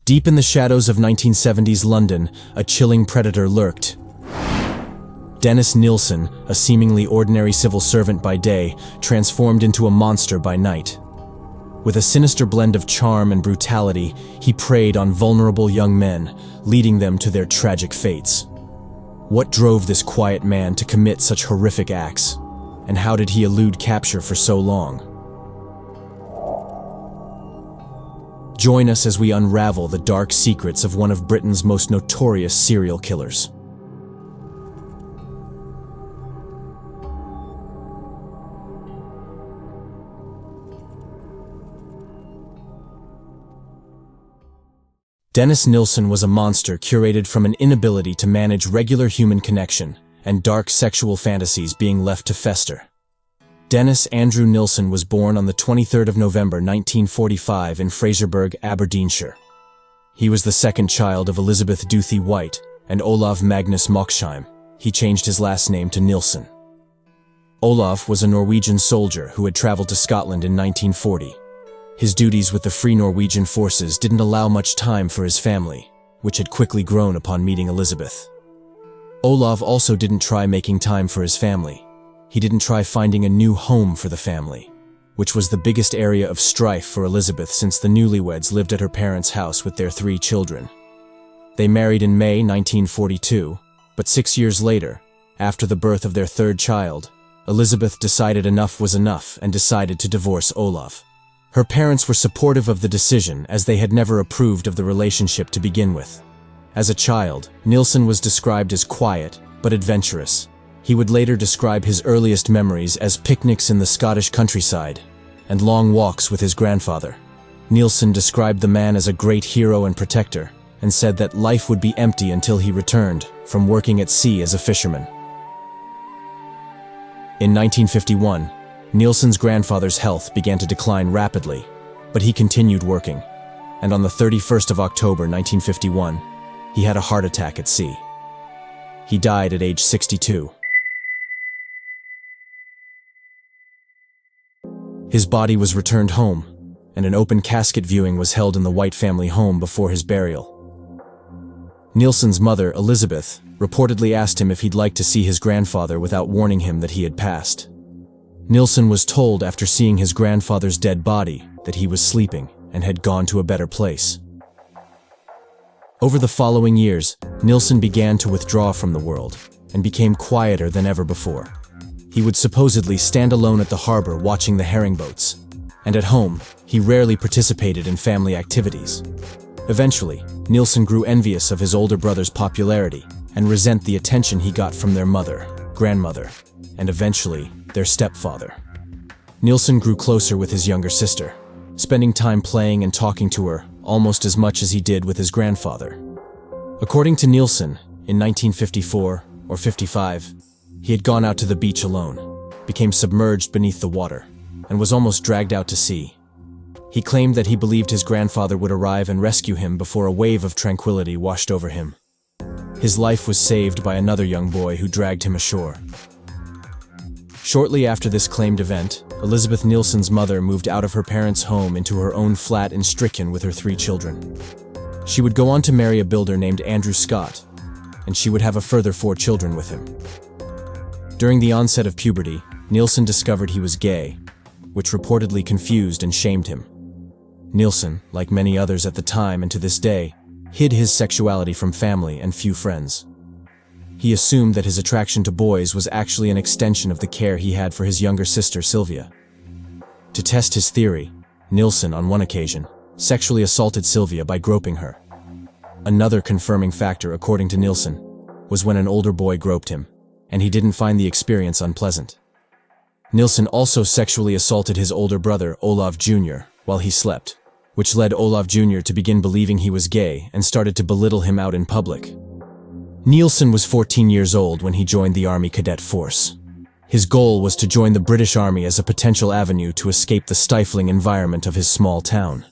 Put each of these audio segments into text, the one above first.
Deep in the shadows of 1970s London, a chilling predator lurked. Dennis Nilsen, a seemingly ordinary civil servant by day, transformed into a monster by night. With a sinister blend of charm and brutality, he preyed on vulnerable young men, leading them to their tragic fates. What drove this quiet man to commit such horrific acts? And how did he elude capture for so long? Join us as we unravel the dark secrets of one of Britain's most notorious serial killers. Dennis Nilsen was a monster curated from an inability to manage regular human connection and dark sexual fantasies being left to fester. Dennis Andrew Nilsen was born on the 23rd of November 1945 in Fraserburgh, Aberdeenshire. He was the second child of Elizabeth Duthie White and Olav Magnus Moksheim. He changed his last name to Nilsen. Olav was a Norwegian soldier who had traveled to Scotland in 1940. His duties with the Free Norwegian Forces didn't allow much time for his family, which had quickly grown upon meeting Elizabeth. Olav also didn't try making time for his family. He didn't try finding a new home for the family, which was the biggest area of strife for Elizabeth since the newlyweds lived at her parents' house with their 3 children. They married in May 1942, but 6 years later, after the birth of their 3rd child, Elizabeth decided enough was enough and decided to divorce Olav. Her parents were supportive of the decision as they had never approved of the relationship to begin with. As a child, Nilsen was described as quiet but adventurous. He would later describe his earliest memories as picnics in the Scottish countryside and long walks with his grandfather. Nilsen described the man as a great hero and protector and said that life would be empty until he returned from working at sea as a fisherman. In 1951, Nilsen's grandfather's health began to decline rapidly, but he continued working, and on the 31st of October 1951, he had a heart attack at sea. He died at age 62. His body was returned home, and an open casket viewing was held in the White family home before his burial. Nilsen's mother, Elizabeth, reportedly asked him if he'd like to see his grandfather without warning him that he had passed. Nilsen was told after seeing his grandfather's dead body that he was sleeping and had gone to a better place. Over the following years, Nilsen began to withdraw from the world and became quieter than ever before. He would supposedly stand alone at the harbor watching the herring boats, and at home, he rarely participated in family activities. Eventually, Nilsen grew envious of his older brother's popularity and resent the attention he got from their mother, grandmother, and eventually, their stepfather. Nilsen grew closer with his younger sister, spending time playing and talking to her almost as much as he did with his grandfather. According to Nilsen, in 1954 or 55, he had gone out to the beach alone, became submerged beneath the water, and was almost dragged out to sea. He claimed that he believed his grandfather would arrive and rescue him before a wave of tranquility washed over him. His life was saved by another young boy who dragged him ashore. Shortly after this claimed event, Elizabeth Nilsen's mother moved out of her parents' home into her own flat in Stricken with her 3 children. She would go on to marry a builder named Andrew Scott, and she would have a further 4 children with him. During the onset of puberty, Nilsen discovered he was gay, which reportedly confused and shamed him. Nilsen, like many others at the time and to this day, hid his sexuality from family and few friends. He assumed that his attraction to boys was actually an extension of the care he had for his younger sister, Sylvia. To test his theory, Nilsen, on one occasion, sexually assaulted Sylvia by groping her. Another confirming factor, according to Nilsen, was when an older boy groped him, and he didn't find the experience unpleasant. Nilsen also sexually assaulted his older brother, Olav Jr., while he slept, which led Olav Jr. to begin believing he was gay and started to belittle him out in public. Nilsen was 14 years old when he joined the Army Cadet Force. His goal was to join the British Army as a potential avenue to escape the stifling environment of his small town.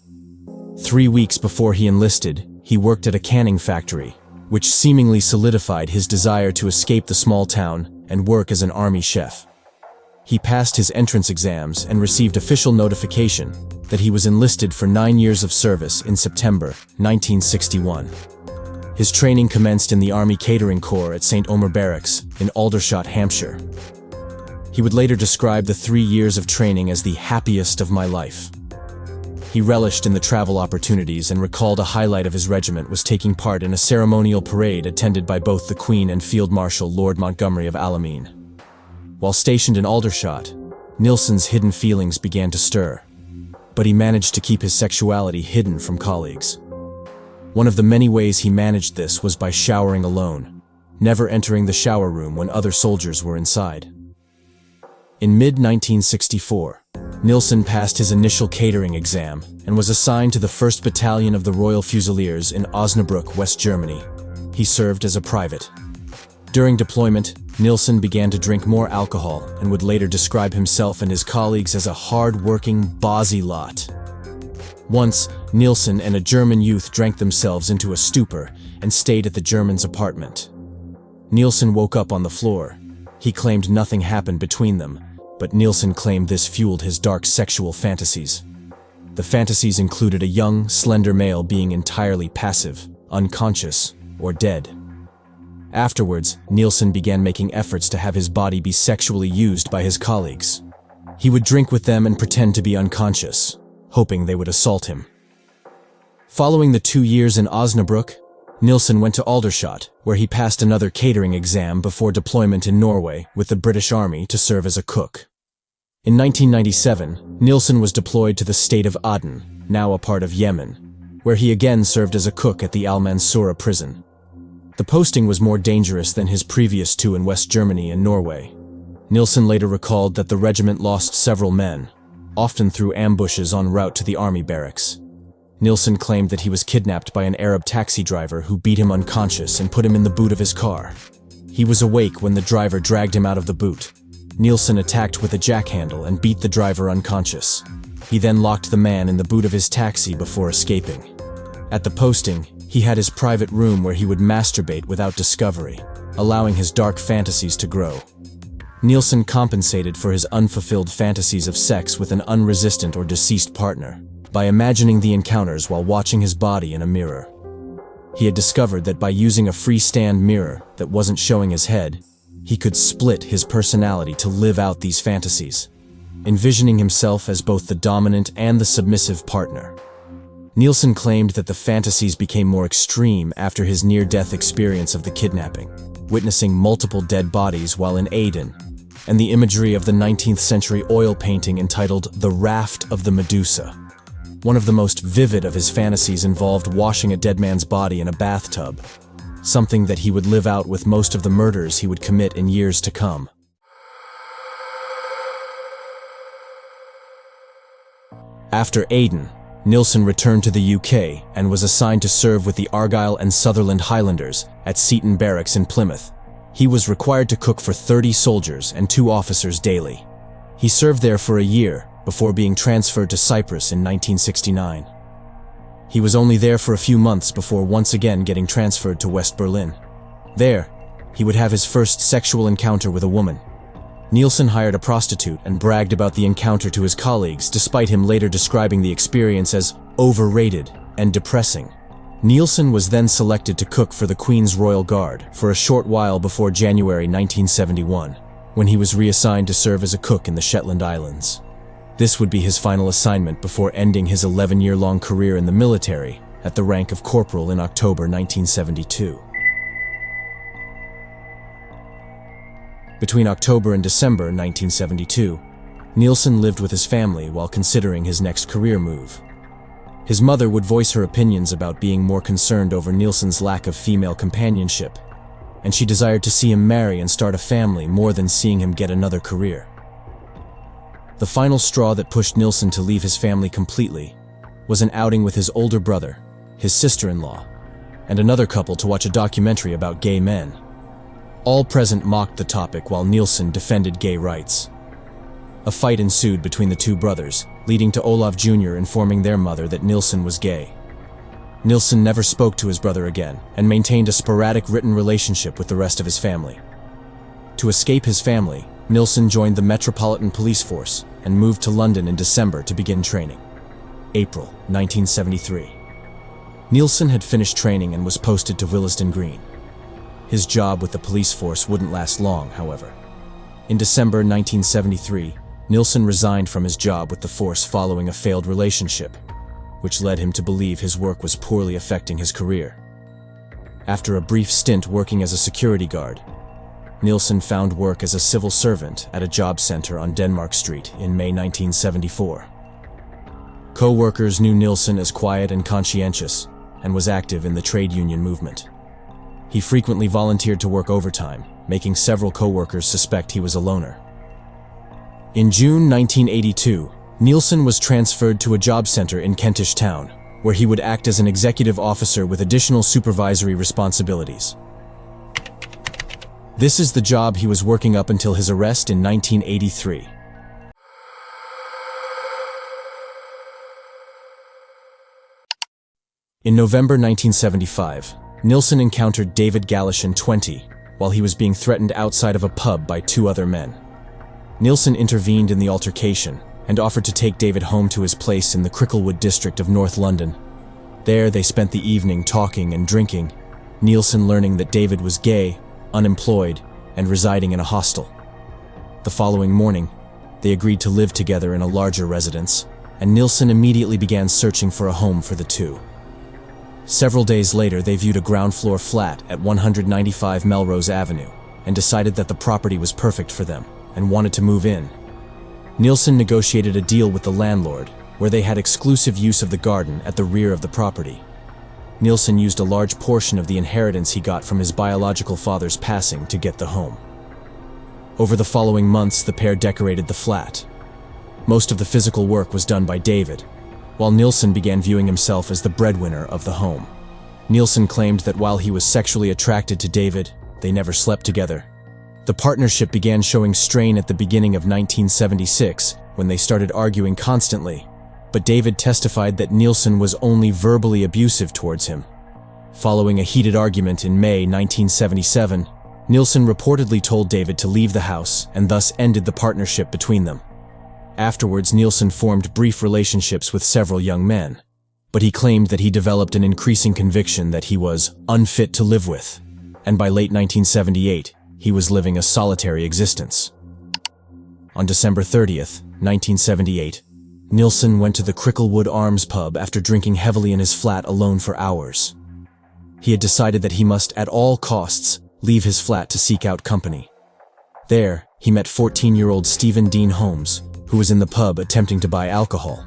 3 weeks before he enlisted, he worked at a canning factory, which seemingly solidified his desire to escape the small town and work as an army chef. He passed his entrance exams and received official notification that he was enlisted for 9 years of service in September 1961. His training commenced in the Army Catering Corps at St. Omer Barracks in Aldershot, Hampshire. He would later describe the 3 years of training as the happiest of my life. He relished in the travel opportunities and recalled a highlight of his regiment was taking part in a ceremonial parade attended by both the Queen and Field Marshal Lord Montgomery of Alamein. While stationed in Aldershot, Nilsen's hidden feelings began to stir, but he managed to keep his sexuality hidden from colleagues. One of the many ways he managed this was by showering alone, never entering the shower room when other soldiers were inside. In mid-1964, Nilsen passed his initial catering exam and was assigned to the 1st Battalion of the Royal Fusiliers in Osnabrück, West Germany. He served as a private. During deployment, Nilsen began to drink more alcohol and would later describe himself and his colleagues as a hard-working, bawsy lot. Once, Nilsen and a German youth drank themselves into a stupor and stayed at the German's apartment. Nilsen woke up on the floor. He claimed nothing happened between them, but Nilsen claimed this fueled his dark sexual fantasies. The fantasies included a young, slender male being entirely passive, unconscious, or dead. Afterwards, Nilsen began making efforts to have his body be sexually used by his colleagues. He would drink with them and pretend to be unconscious, hoping they would assault him. Following the 2 years in Osnabrück, Nilsen went to Aldershot, where he passed another catering exam before deployment in Norway with the British Army to serve as a cook. In 1997, Nilsen was deployed to the state of Aden, now a part of Yemen, where he again served as a cook at the Al Mansoura prison. The posting was more dangerous than his previous 2 in West Germany and Norway. Nilsen later recalled that the regiment lost several men, often through ambushes en route to the army barracks. Nilsen claimed that he was kidnapped by an Arab taxi driver who beat him unconscious and put him in the boot of his car. He was awake when the driver dragged him out of the boot. Nilsen attacked with a jackhandle and beat the driver unconscious. He then locked the man in the boot of his taxi before escaping. At the posting, he had his private room where he would masturbate without discovery, allowing his dark fantasies to grow. Nilsen compensated for his unfulfilled fantasies of sex with an unresistant or deceased partner by imagining the encounters while watching his body in a mirror. He had discovered that by using a freestand mirror that wasn't showing his head, he could split his personality to live out these fantasies, envisioning himself as both the dominant and the submissive partner. Nilsen claimed that the fantasies became more extreme after his near-death experience of the kidnapping, witnessing multiple dead bodies while in Aden, and the imagery of the 19th century oil painting entitled The Raft of the Medusa. One of the most vivid of his fantasies involved washing a dead man's body in a bathtub, something that he would live out with most of the murders he would commit in years to come. After Aden, Nilsen returned to the UK and was assigned to serve with the Argyll and Sutherland Highlanders at Seaton Barracks in Plymouth. He was required to cook for 30 soldiers and 2 officers daily. He served there for a year before being transferred to Cyprus in 1969. He was only there for a few months before once again getting transferred to West Berlin. There, he would have his first sexual encounter with a woman. Nilsen hired a prostitute and bragged about the encounter to his colleagues, despite him later describing the experience as overrated and depressing. Nilsen was then selected to cook for the Queen's Royal Guard for a short while before January 1971, when he was reassigned to serve as a cook in the Shetland Islands. This would be his final assignment before ending his 11-year-long career in the military at the rank of corporal in October 1972. Between October and December 1972, Nilsen lived with his family while considering his next career move. His mother would voice her opinions about being more concerned over Nilsen's lack of female companionship, and she desired to see him marry and start a family more than seeing him get another career. The final straw that pushed Nilsen to leave his family completely was an outing with his older brother, his sister-in-law, and another couple to watch a documentary about gay men. All present mocked the topic while Nilsen defended gay rights. A fight ensued between the 2 brothers, leading to Olav Jr. informing their mother that Nilsen was gay. Nilsen never spoke to his brother again and maintained a sporadic written relationship with the rest of his family. To escape his family, Nilsen joined the Metropolitan Police Force and moved to London in December to begin training. April 1973. Nielsen had finished training and was posted to Willesden Green. His job with the police force wouldn't last long, however. In December 1973, Nielsen resigned from his job with the force following a failed relationship, which led him to believe his work was poorly affecting his career. After a brief stint working as a security guard, Nielsen found work as a civil servant at a job center on Denmark Street in May 1974. Co-workers knew Nielsen as quiet and conscientious, and was active in the trade union movement. He frequently volunteered to work overtime, making several co-workers suspect he was a loner. In June 1982, Nielsen was transferred to a job center in Kentish Town, where he would act as an executive officer with additional supervisory responsibilities. This is the job he was working up until his arrest in 1983. In November 1975, Nielsen encountered David Galashan, 20, while he was being threatened outside of a pub by two other men. Nielsen intervened in the altercation and offered to take David home to his place in the Cricklewood district of North London. There they spent the evening talking and drinking, Nielsen learning that David was gay, unemployed, and residing in a hostel. The following morning, they agreed to live together in a larger residence, and Nielsen immediately began searching for a home for the two. Several days later, they viewed a ground-floor flat at 195 Melrose Avenue and decided that the property was perfect for them and wanted to move in. Nielsen negotiated a deal with the landlord where they had exclusive use of the garden at the rear of the property. Nielsen used a large portion of the inheritance he got from his biological father's passing to get the home. Over the following months, the pair decorated the flat. Most of the physical work was done by David, while Nielsen began viewing himself as the breadwinner of the home. Nielsen claimed that while he was sexually attracted to David, they never slept together. The partnership began showing strain at the beginning of 1976 when they started arguing constantly, but David testified that Nielsen was only verbally abusive towards him. Following a heated argument in May 1977, Nielsen reportedly told David to leave the house and thus ended the partnership between them. Afterwards, Nielsen formed brief relationships with several young men, but he claimed that he developed an increasing conviction that he was unfit to live with, and by late 1978, he was living a solitary existence. On December 30th, 1978, Nielsen went to the Cricklewood Arms pub after drinking heavily in his flat alone for hours. He had decided that he must, at all costs, leave his flat to seek out company. There, he met 14-year-old Stephen Dean Holmes, who was in the pub attempting to buy alcohol.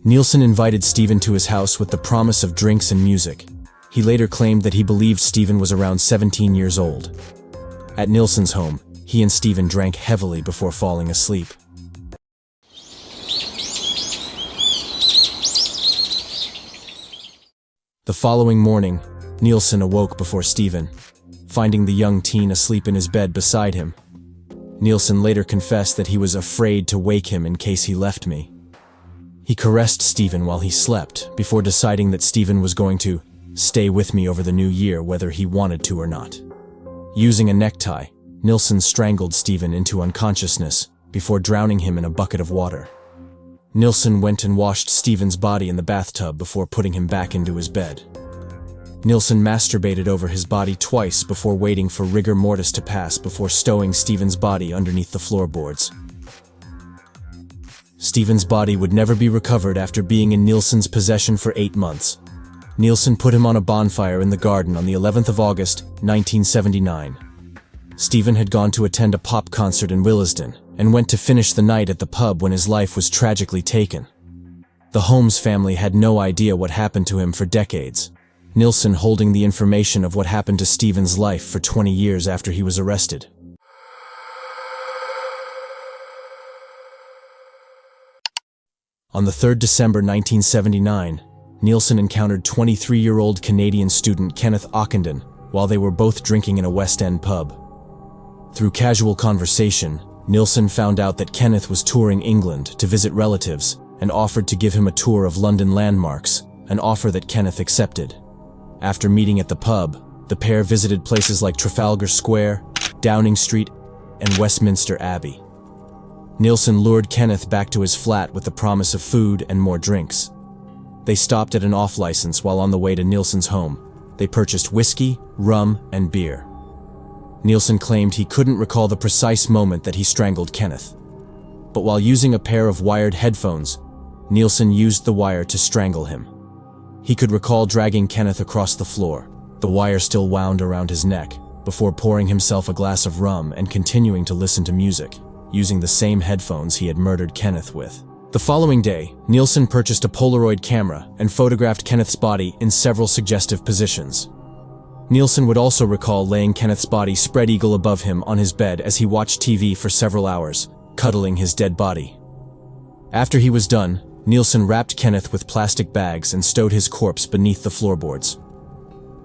Nielsen invited Stephen to his house with the promise of drinks and music. He later claimed that he believed Stephen was around 17 years old. At Nielsen's home, he and Stephen drank heavily before falling asleep. The following morning, Nielsen awoke before Stephen, finding the young teen asleep in his bed beside him. Nielsen later confessed that he was afraid to wake him in case he left me. He caressed Stephen while he slept before deciding that Stephen was going to stay with me over the new year whether he wanted to or not. Using a necktie, Nielsen strangled Stephen into unconsciousness before drowning him in a bucket of water. Nielsen went and washed Stephen's body in the bathtub before putting him back into his bed. Nielsen masturbated over his body twice before waiting for rigor mortis to pass before stowing Stephen's body underneath the floorboards. Stephen's body would never be recovered after being in Nielsen's possession for 8 months. Nielsen put him on a bonfire in the garden on the 11th of August, 1979. Stephen had gone to attend a pop concert in Willesden and went to finish the night at the pub when his life was tragically taken. The Holmes family had no idea what happened to him for decades, Nielsen holding the information of what happened to Stephen's life for 20 years after he was arrested. On the 3rd December 1979, Nielsen encountered 23-year-old Canadian student Kenneth Ockenden while they were both drinking in a West End pub. Through casual conversation, Nielsen found out that Kenneth was touring England to visit relatives and offered to give him a tour of London landmarks, an offer that Kenneth accepted. After meeting at the pub, the pair visited places like Trafalgar Square, Downing Street, and Westminster Abbey. Nielsen lured Kenneth back to his flat with the promise of food and more drinks. They stopped at an off-license while on the way to Nilsen's home. They purchased whiskey, rum, and beer. Nilsen claimed he couldn't recall the precise moment that he strangled Kenneth. But while using a pair of wired headphones, Nilsen used the wire to strangle him. He could recall dragging Kenneth across the floor, the wire still wound around his neck, before pouring himself a glass of rum and continuing to listen to music, using the same headphones he had murdered Kenneth with. The following day, Nilsen purchased a Polaroid camera and photographed Kenneth's body in several suggestive positions. Nilsen would also recall laying Kenneth's body spread eagle above him on his bed as he watched TV for several hours, cuddling his dead body. After he was done, Nilsen wrapped Kenneth with plastic bags and stowed his corpse beneath the floorboards.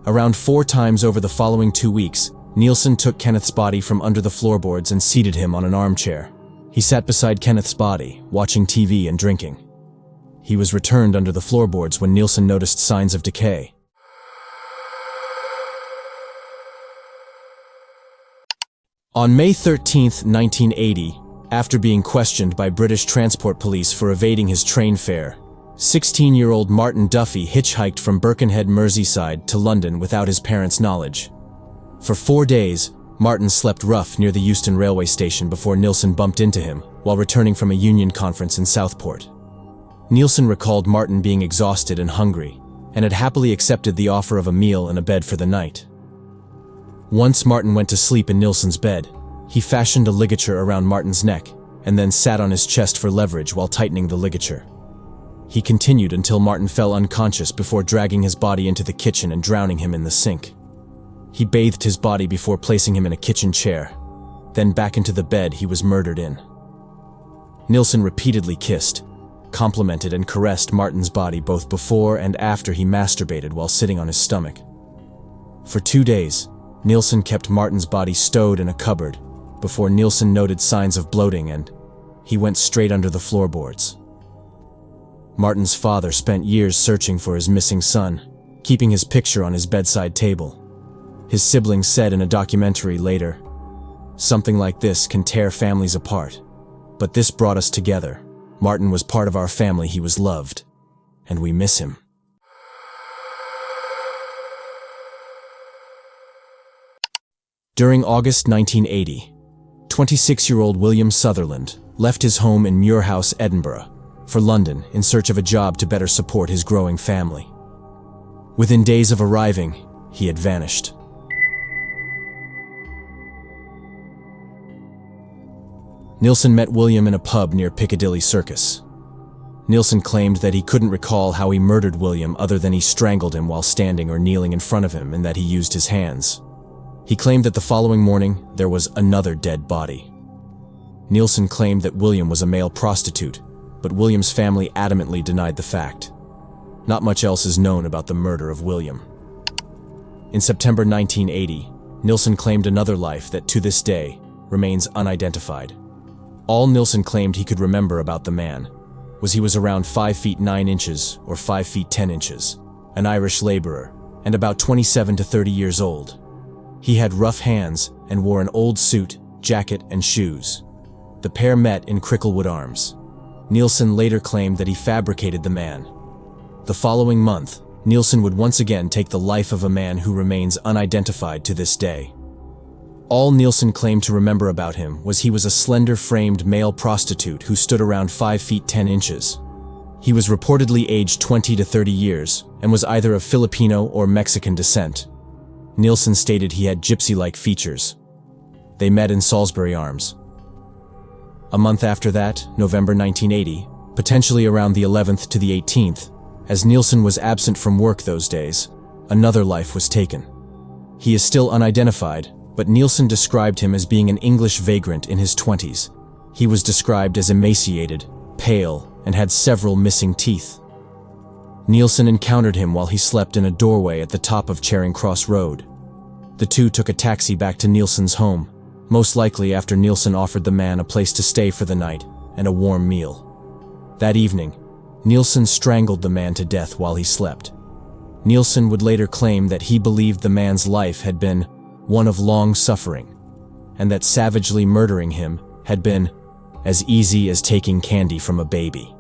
Around 4 times over the following 2 weeks, Nilsen took Kenneth's body from under the floorboards and seated him on an armchair. He sat beside Kenneth's body, watching TV and drinking. He was returned under the floorboards when Nilsen noticed signs of decay. On May 13, 1980, after being questioned by British Transport Police for evading his train fare, 16-year-old Martin Duffy hitchhiked from Birkenhead, Merseyside to London without his parents' knowledge. For 4 days, Martin slept rough near the Euston railway station before Nilsen bumped into him while returning from a union conference in Southport. Nilsen recalled Martin being exhausted and hungry, and had happily accepted the offer of a meal and a bed for the night. Once Martin went to sleep in Nilsen's bed, he fashioned a ligature around Martin's neck and then sat on his chest for leverage while tightening the ligature. He continued until Martin fell unconscious before dragging his body into the kitchen and drowning him in the sink. He bathed his body before placing him in a kitchen chair, then back into the bed he was murdered in. Nilsen repeatedly kissed, complimented and caressed Martin's body both before and after he masturbated while sitting on his stomach. For 2 days, Nilsen kept Martin's body stowed in a cupboard before Nilsen noted signs of bloating and he went straight under the floorboards. Martin's father spent years searching for his missing son, keeping his picture on his bedside table. His siblings said in a documentary later, "Something like this can tear families apart, but this brought us together. Martin was part of our family, he was loved, and we miss him." During August 1980, 26-year-old William Sutherland left his home in Muirhouse, Edinburgh, for London in search of a job to better support his growing family. Within days of arriving, he had vanished. Nilsen met William in a pub near Piccadilly Circus. Nilsen claimed that he couldn't recall how he murdered William other than he strangled him while standing or kneeling in front of him and that he used his hands. He claimed that the following morning, there was another dead body. Nilsen claimed that William was a male prostitute, but William's family adamantly denied the fact. Not much else is known about the murder of William. In September 1980, Nilsen claimed another life that, to this day, remains unidentified. All Nilsen claimed he could remember about the man was he was around 5 feet 9 inches or 5 feet 10 inches, an Irish laborer, and about 27 to 30 years old. He had rough hands and wore an old suit, jacket, and shoes. The pair met in Cricklewood Arms. Nilsen later claimed that he fabricated the man. The following month, Nilsen would once again take the life of a man who remains unidentified to this day. All Nilsen claimed to remember about him was he was a slender-framed male prostitute who stood around 5 feet 10 inches. He was reportedly aged 20 to 30 years and was either of Filipino or Mexican descent. Nilsen stated he had gypsy-like features. They met in Salisbury Arms. A month after that, November 1980, potentially around the 11th to the 18th, as Nilsen was absent from work those days, another life was taken. He is still unidentified, but Nilsen described him as being an English vagrant in his 20s. He was described as emaciated, pale, and had several missing teeth. Nilsen encountered him while he slept in a doorway at the top of Charing Cross Road. The two took a taxi back to Nilsen's home, most likely after Nilsen offered the man a place to stay for the night and a warm meal. That evening, Nilsen strangled the man to death while he slept. Nilsen would later claim that he believed the man's life had been one of long suffering, and that savagely murdering him had been as easy as taking candy from a baby.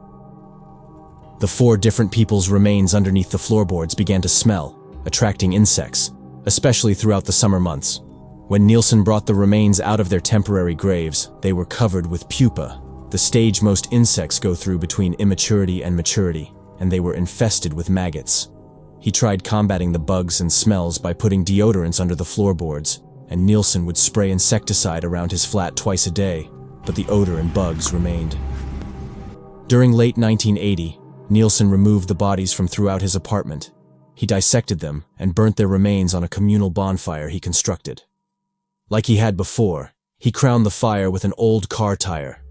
The 4 different people's remains underneath the floorboards began to smell, attracting insects, especially throughout the summer months. When Nielsen brought the remains out of their temporary graves, they were covered with pupa, the stage most insects go through between immaturity and maturity, and they were infested with maggots. He tried combating the bugs and smells by putting deodorants under the floorboards, and Nielsen would spray insecticide around his flat twice a day, but the odor and bugs remained. During late 1980, Nielsen removed the bodies from throughout his apartment. He dissected them and burnt their remains on a communal bonfire he constructed. Like he had before, he crowned the fire with an old car tire.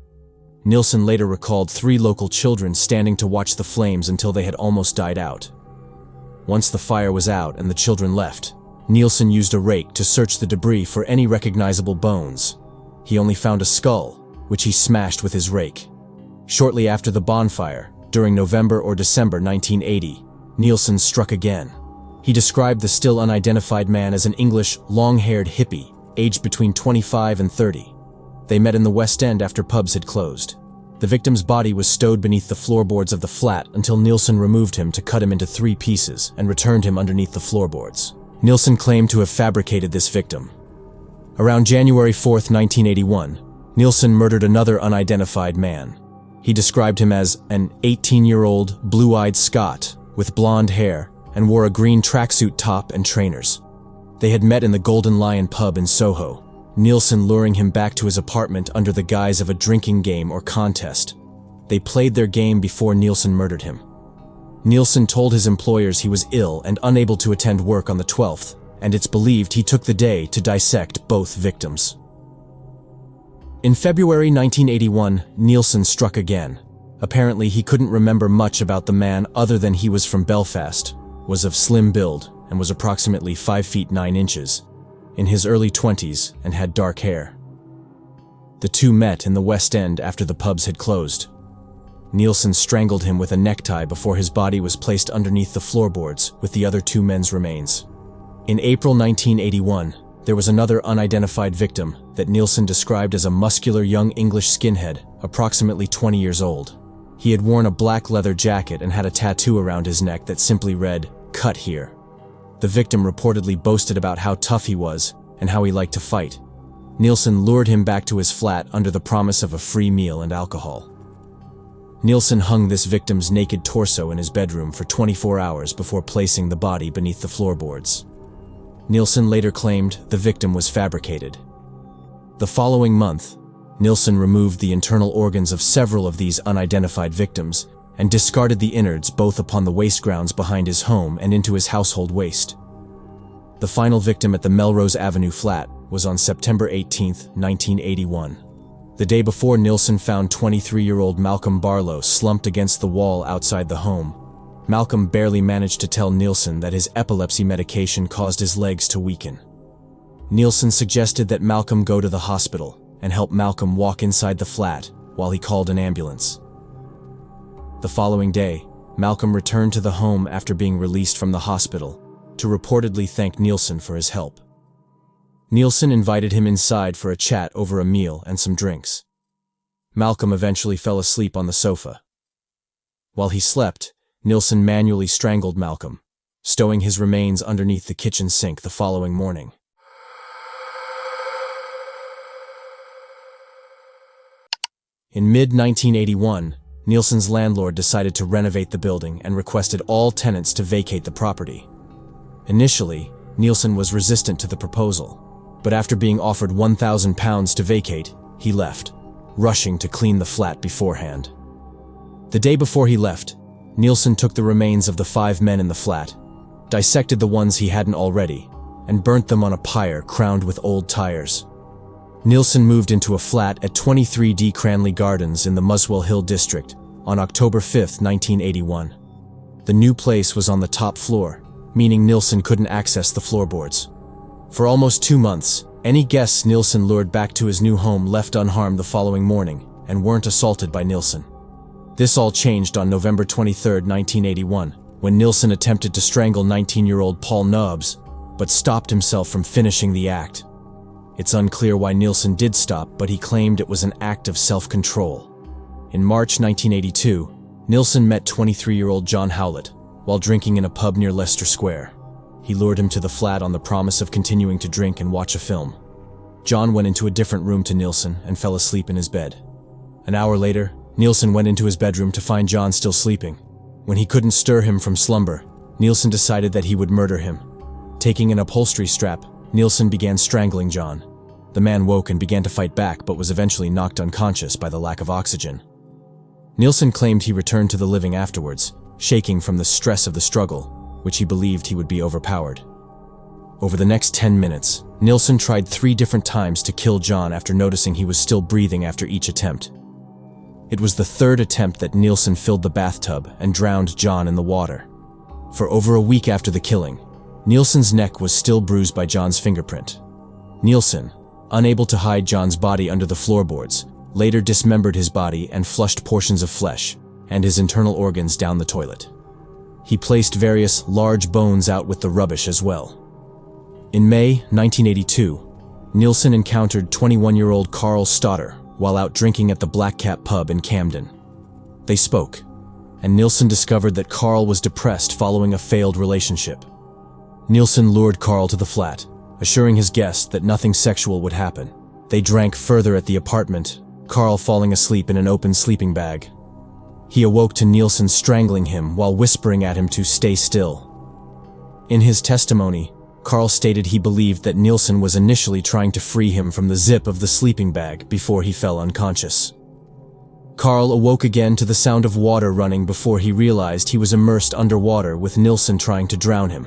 Nielsen later recalled 3 local children standing to watch the flames until they had almost died out. Once the fire was out and the children left, Nielsen used a rake to search the debris for any recognizable bones. He only found a skull, which he smashed with his rake. Shortly after the bonfire, during November or December 1980, Nielsen struck again. He described the still unidentified man as an English, long-haired hippie, aged between 25 and 30. They met in the West End after pubs had closed. The victim's body was stowed beneath the floorboards of the flat until Nielsen removed him to cut him into 3 pieces and returned him underneath the floorboards. Nielsen claimed to have fabricated this victim. Around January 4, 1981, Nielsen murdered another unidentified man. He described him as an 18-year-old, blue-eyed Scot with blonde hair and wore a green tracksuit top and trainers. They had met in the Golden Lion pub in Soho, Nielsen luring him back to his apartment under the guise of a drinking game or contest. They played their game before Nielsen murdered him. Nielsen told his employers he was ill and unable to attend work on the 12th, and it's believed he took the day to dissect both victims. In February 1981, Nielsen struck again. Apparently, he couldn't remember much about the man other than he was from Belfast, was of slim build, and was approximately 5 feet 9 inches, in his early 20s, and had dark hair. The 2 met in the West End after the pubs had closed. Nielsen strangled him with a necktie before his body was placed underneath the floorboards with the other 2 men's remains. In April 1981, there was another unidentified victim that Nielsen described as a muscular young English skinhead, approximately 20 years old. He had worn a black leather jacket and had a tattoo around his neck that simply read, "Cut here." The victim reportedly boasted about how tough he was and how he liked to fight. Nielsen lured him back to his flat under the promise of a free meal and alcohol. Nielsen hung this victim's naked torso in his bedroom for 24 hours before placing the body beneath the floorboards. Nielsen later claimed the victim was fabricated. The following month, Nielsen removed the internal organs of several of these unidentified victims and discarded the innards both upon the waste grounds behind his home and into his household waste. The final victim at the Melrose Avenue flat was on September 18, 1981. The day before, Nielsen found 23-year-old Malcolm Barlow slumped against the wall outside the home. Malcolm barely managed to tell Nielsen that his epilepsy medication caused his legs to weaken. Nielsen suggested that Malcolm go to the hospital and help Malcolm walk inside the flat while he called an ambulance. The following day, Malcolm returned to the home after being released from the hospital to reportedly thank Nielsen for his help. Nielsen invited him inside for a chat over a meal and some drinks. Malcolm eventually fell asleep on the sofa. While he slept, Nielsen manually strangled Malcolm, stowing his remains underneath the kitchen sink the following morning. In mid-1981, Nielsen's landlord decided to renovate the building and requested all tenants to vacate the property. Initially, Nielsen was resistant to the proposal, but after being offered £1,000 to vacate, he left, rushing to clean the flat beforehand. The day before he left, Nielsen took the remains of the 5 men in the flat, dissected the ones he hadn't already, and burnt them on a pyre crowned with old tires. Nielsen moved into a flat at 23D Cranley Gardens in the Muswell Hill district on October 5, 1981. The new place was on the top floor, meaning Nielsen couldn't access the floorboards. For almost 2 months, any guests Nielsen lured back to his new home left unharmed the following morning and weren't assaulted by Nielsen. This all changed on November 23, 1981, when Nielsen attempted to strangle 19-year-old Paul Nobbs, but stopped himself from finishing the act. It's unclear why Nielsen did stop, but he claimed it was an act of self-control. In March 1982, Nilsen met 23-year-old John Howlett while drinking in a pub near Leicester Square. He lured him to the flat on the promise of continuing to drink and watch a film. John went into a different room to Nilsen and fell asleep in his bed. An hour later, Nilsen went into his bedroom to find John still sleeping. When he couldn't stir him from slumber, Nilsen decided that he would murder him. Taking an upholstery strap, Nilsen began strangling John. The man woke and began to fight back but was eventually knocked unconscious by the lack of oxygen. Nilsen claimed he returned to the living afterwards, shaking from the stress of the struggle, which he believed he would be overpowered. Over the next 10 minutes, Nilsen tried 3 different times to kill John after noticing he was still breathing after each attempt. It was the 3rd attempt that Nilsen filled the bathtub and drowned John in the water. For over a week after the killing, Nilsen's neck was still bruised by John's fingerprint. Nilsen, unable to hide John's body under the floorboards, later dismembered his body and flushed portions of flesh and his internal organs down the toilet. He placed various large bones out with the rubbish as well. In May 1982, Nilsen encountered 21-year-old Carl Stoddard while out drinking at the Black Cat pub in Camden. They spoke, and Nilsen discovered that Carl was depressed following a failed relationship. Nilsen lured Carl to the flat, assuring his guest that nothing sexual would happen. They drank further at the apartment, Carl falling asleep in an open sleeping bag. He awoke to Nilsen strangling him while whispering at him to stay still. In his testimony, Carl stated he believed that Nilsen was initially trying to free him from the zip of the sleeping bag before he fell unconscious. Carl awoke again to the sound of water running before he realized he was immersed underwater with Nilsen trying to drown him.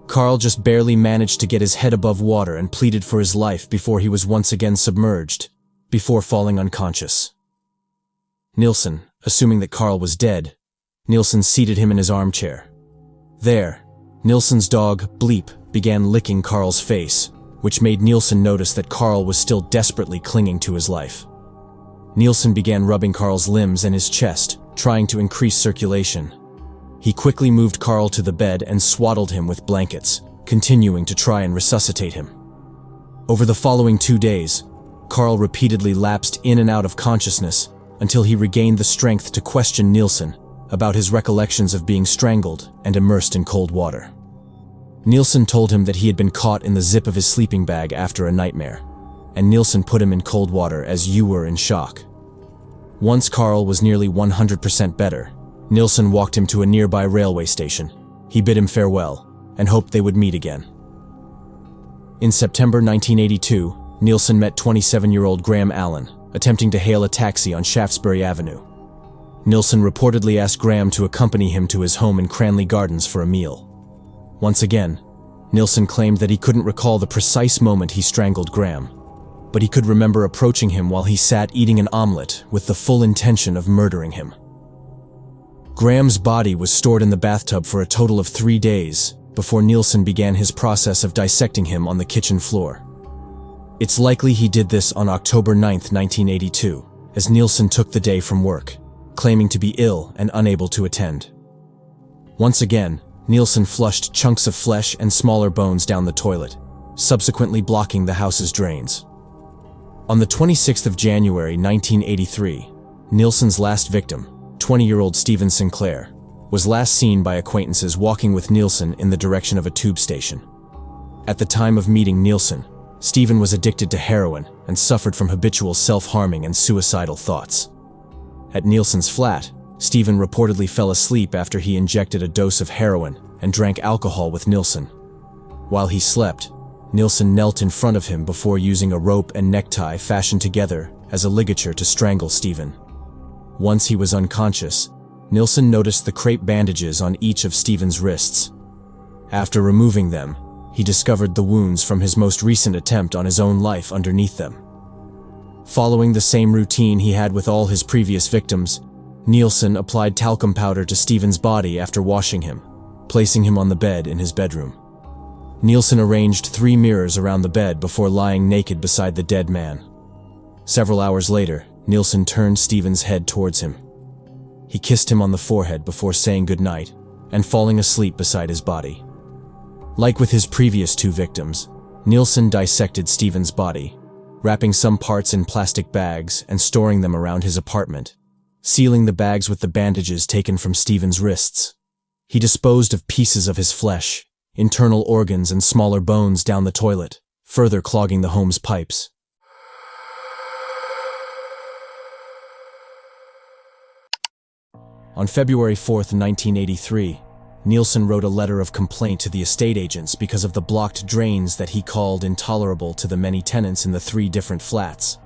Carl just barely managed to get his head above water and pleaded for his life before he was once again submerged, before falling unconscious. Nilsen, assuming that Carl was dead, Nilsen seated him in his armchair. There, Nilsen's dog, Bleep, began licking Carl's face, which made Nilsen notice that Carl was still desperately clinging to his life. Nilsen began rubbing Carl's limbs and his chest, trying to increase circulation. He quickly moved Carl to the bed and swaddled him with blankets, continuing to try and resuscitate him. Over the following 2 days, Carl repeatedly lapsed in and out of consciousness until he regained the strength to question Nilsen about his recollections of being strangled and immersed in cold water. Nilsen told him that he had been caught in the zip of his sleeping bag after a nightmare, and Nilsen put him in cold water as you were in shock. Once Carl was nearly 100% better, Nilsen walked him to a nearby railway station. He bid him farewell and hoped they would meet again. In September 1982, Nilsen met 27-year-old Graham Allen, attempting to hail a taxi on Shaftesbury Avenue. Nilsen reportedly asked Graham to accompany him to his home in Cranley Gardens for a meal. Once again, Nilsen claimed that he couldn't recall the precise moment he strangled Graham, but he could remember approaching him while he sat eating an omelet with the full intention of murdering him. Graham's body was stored in the bathtub for a total of 3 days before Nilsen began his process of dissecting him on the kitchen floor. It's likely he did this on October 9, 1982, as Nilsen took the day from work, claiming to be ill and unable to attend. Once again, Nilsen flushed chunks of flesh and smaller bones down the toilet, subsequently blocking the house's drains. On the 26th of January 1983, Nilsen's last victim, 20-year-old Stephen Sinclair, was last seen by acquaintances walking with Nilsen in the direction of a tube station. At the time of meeting Nilsen, Stephen was addicted to heroin and suffered from habitual self-harming and suicidal thoughts. At Nilsen's flat, Stephen reportedly fell asleep after he injected a dose of heroin and drank alcohol with Nilsen. While he slept, Nilsen knelt in front of him before using a rope and necktie fashioned together as a ligature to strangle Stephen. Once he was unconscious, Nilsen noticed the crepe bandages on each of Stephen's wrists. After removing them, he discovered the wounds from his most recent attempt on his own life underneath them. Following the same routine he had with all his previous victims, Nilsen applied talcum powder to Stephen's body after washing him, placing him on the bed in his bedroom. Nilsen arranged 3 mirrors around the bed before lying naked beside the dead man. Several hours later, Nilsen turned Stephen's head towards him. He kissed him on the forehead before saying goodnight and falling asleep beside his body. Like with his previous 2 victims, Nilsen dissected Stephen's body, wrapping some parts in plastic bags and storing them around his apartment, sealing the bags with the bandages taken from Stephen's wrists. He disposed of pieces of his flesh, internal organs and smaller bones down the toilet, further clogging the home's pipes. On February 4, 1983, Nielsen wrote a letter of complaint to the estate agents because of the blocked drains that he called intolerable to the many tenants in the 3 different flats.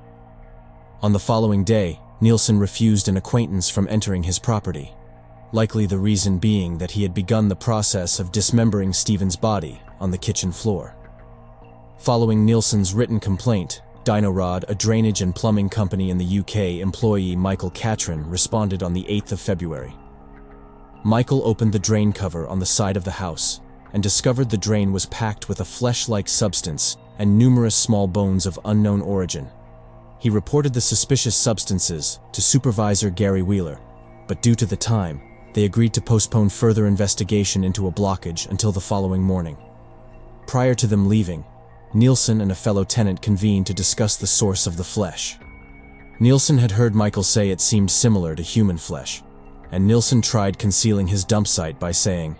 On the following day, Nielsen refused an acquaintance from entering his property, likely the reason being that he had begun the process of dismembering Stephen's body on the kitchen floor. Following Nielsen's written complaint, Dyno-Rod, a drainage and plumbing company in the UK employee Michael Catron, responded on the 8th of February. Michael opened the drain cover on the side of the house and discovered the drain was packed with a flesh-like substance and numerous small bones of unknown origin. He reported the suspicious substances to Supervisor Gary Wheeler, but due to the time, they agreed to postpone further investigation into a blockage until the following morning. Prior to them leaving, Nielsen and a fellow tenant convened to discuss the source of the flesh. Nielsen had heard Michael say it seemed similar to human flesh, and Nielsen tried concealing his dump site by saying,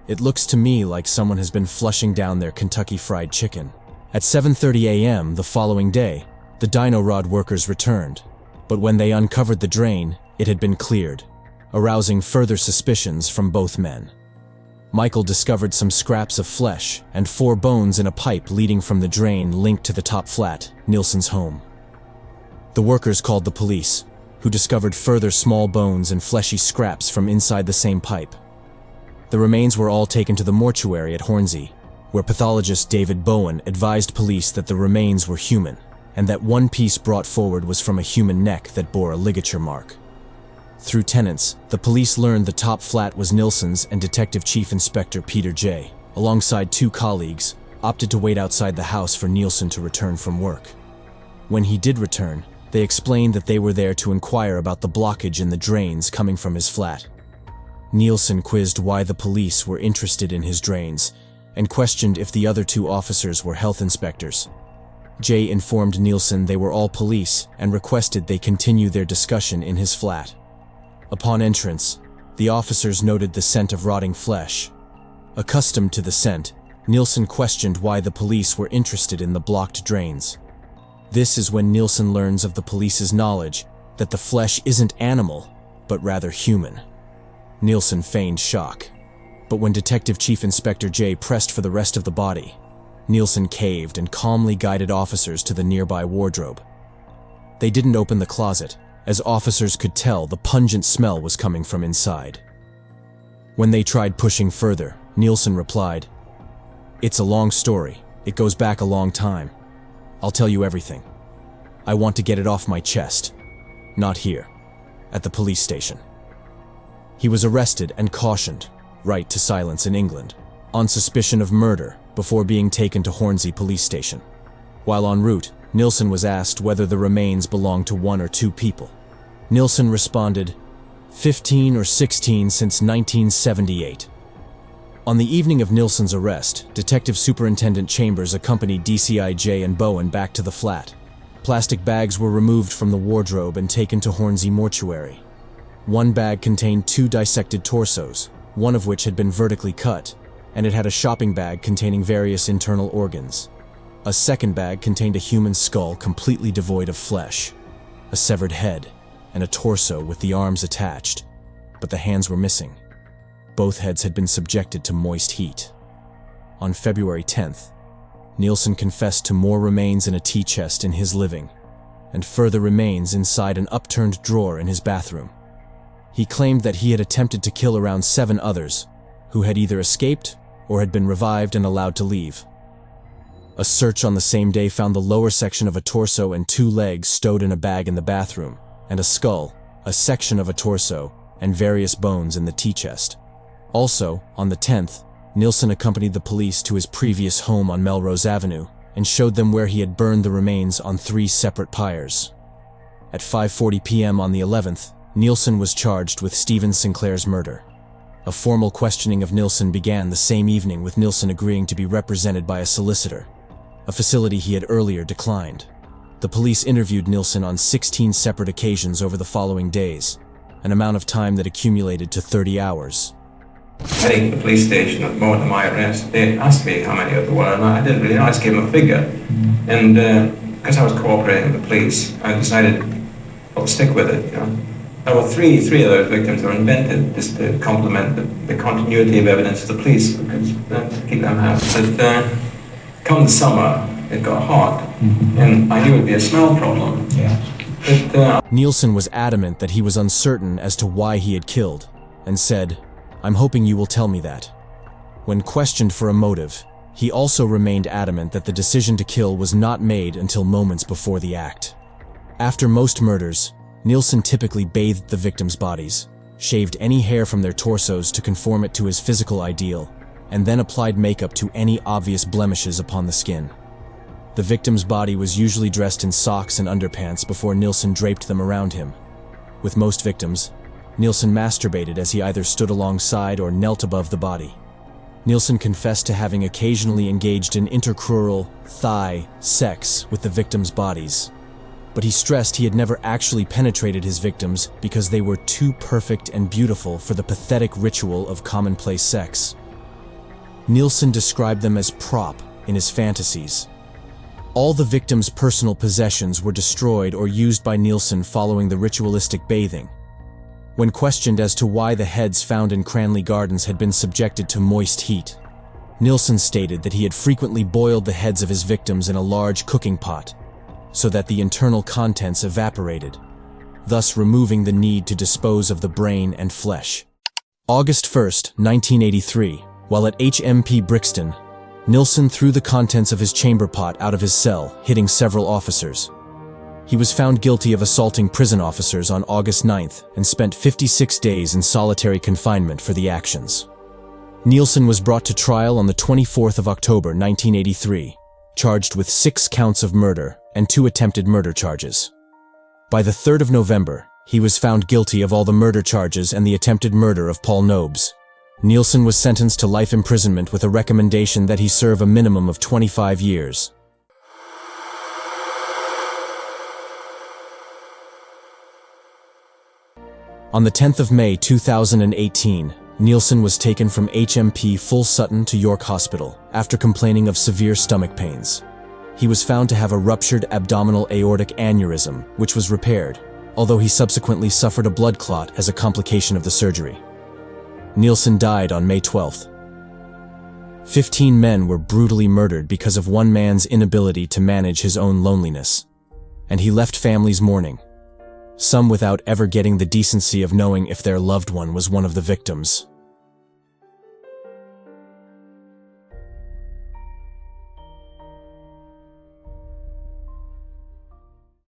"It looks to me like someone has been flushing down their Kentucky Fried Chicken." At 7:30 a.m. the following day, the Dyno-Rod workers returned, but when they uncovered the drain, it had been cleared, arousing further suspicions from both men. Michael discovered some scraps of flesh and 4 bones in a pipe leading from the drain linked to the top flat, Nielsen's home. The workers called the police, who discovered further small bones and fleshy scraps from inside the same pipe. The remains were all taken to the mortuary at Hornsey, where pathologist David Bowen advised police that the remains were human, and that one piece brought forward was from a human neck that bore a ligature mark. Through tenants, the police learned the top flat was Nielsen's, and Detective Chief Inspector Peter J., alongside 2 colleagues, opted to wait outside the house for Nielsen to return from work. When he did return, they explained that they were there to inquire about the blockage in the drains coming from his flat. Nielsen quizzed why the police were interested in his drains, and questioned if the other 2 officers were health inspectors. Jay informed Nielsen they were all police and requested they continue their discussion in his flat. Upon entrance, the officers noted the scent of rotting flesh. Accustomed to the scent, Nielsen questioned why the police were interested in the blocked drains. This is when Nielsen learns of the police's knowledge that the flesh isn't animal, but rather human. Nielsen feigned shock, but when Detective Chief Inspector J pressed for the rest of the body, Nielsen caved and calmly guided officers to the nearby wardrobe. They didn't open the closet, as officers could tell the pungent smell was coming from inside. When they tried pushing further, Nielsen replied, "It's a long story. It goes back a long time. I'll tell you everything. I want to get it off my chest. Not here, at the police station." He was arrested and cautioned, right to silence in England, on suspicion of murder before being taken to Hornsey police station. While en route, Nielsen was asked whether the remains belonged to 1 or 2 people. Nielsen responded, 15 or 16 since 1978. On the evening of Nielsen's arrest, Detective Superintendent Chambers accompanied DCI and Bowen back to the flat. Plastic bags were removed from the wardrobe and taken to Hornsey mortuary. One bag contained 2 dissected torsos, one of which had been vertically cut, and it had a shopping bag containing various internal organs. A second bag contained a human skull completely devoid of flesh, a severed head, and a torso with the arms attached, but the hands were missing. Both heads had been subjected to moist heat. On February 10th, Nielsen confessed to more remains in a tea chest in his living, and further remains inside an upturned drawer in his bathroom. He claimed that he had attempted to kill around 7 others, who had either escaped or had been revived and allowed to leave. A search on the same day found the lower section of a torso and 2 legs stowed in a bag in the bathroom, and a skull, a section of a torso, and various bones in the tea chest. Also, on the 10th, Nielsen accompanied the police to his previous home on Melrose Avenue and showed them where he had burned the remains on 3 separate pyres. At 5:40 p.m. on the 11th, Nielsen was charged with Stephen Sinclair's murder. A formal questioning of Nielsen began the same evening, with Nielsen agreeing to be represented by a solicitor, a facility he had earlier declined. The police interviewed Nilsen on 16 separate occasions over the following days, an amount of time that accumulated to 30 hours. Heading to the police station at the moment of my arrest, they asked me how many there were, and I didn't really know. I just gave them a figure. And because I was cooperating with the police, I decided to stick with it. There were three of those victims were invented just to complement the continuity of evidence of the police, because to keep them happy. But come the summer, it got hot, and I knew it'd be a smell problem. But, Nilsen was adamant that he was uncertain as to why he had killed, and said, "I'm hoping you will tell me that." When questioned for a motive, he also remained adamant that the decision to kill was not made until moments before the act. After most murders, Nilsen typically bathed the victims' bodies, shaved any hair from their torsos to conform it to his physical ideal, and then applied makeup to any obvious blemishes upon the skin. The victim's body was usually dressed in socks and underpants before Nilsen draped them around him. With most victims, Nilsen masturbated as he either stood alongside or knelt above the body. Nilsen confessed to having occasionally engaged in intercrural, thigh, sex with the victims' bodies, but he stressed he had never actually penetrated his victims because they were too perfect and beautiful for the pathetic ritual of commonplace sex. Nilsen described them as prop in his fantasies. All the victims' personal possessions were destroyed or used by Nilsen following the ritualistic bathing. When questioned as to why the heads found in Cranley Gardens had been subjected to moist heat, Nilsen stated that he had frequently boiled the heads of his victims in a large cooking pot, so that the internal contents evaporated, thus removing the need to dispose of the brain and flesh. August 1st, 1983, while at HMP Brixton, Nilsen threw the contents of his chamber pot out of his cell, hitting several officers. He was found guilty of assaulting prison officers on August 9th and spent 56 days in solitary confinement for the actions. Nilsen was brought to trial on the 24th of October 1983, charged with 6 counts of murder and 2 attempted murder charges. By the 3rd of November, he was found guilty of all the murder charges and the attempted murder of Paul Nobes. Nilsen was sentenced to life imprisonment with a recommendation that he serve a minimum of 25 years. On the 10th of May 2018, Nilsen was taken from HMP Full Sutton to York Hospital after complaining of severe stomach pains. He was found to have a ruptured abdominal aortic aneurysm, which was repaired, although he subsequently suffered a blood clot as a complication of the surgery. Nilsen died on May 12th. 15 men were brutally murdered because of one man's inability to manage his own loneliness, and he left families mourning, some without ever getting the decency of knowing if their loved one was one of the victims.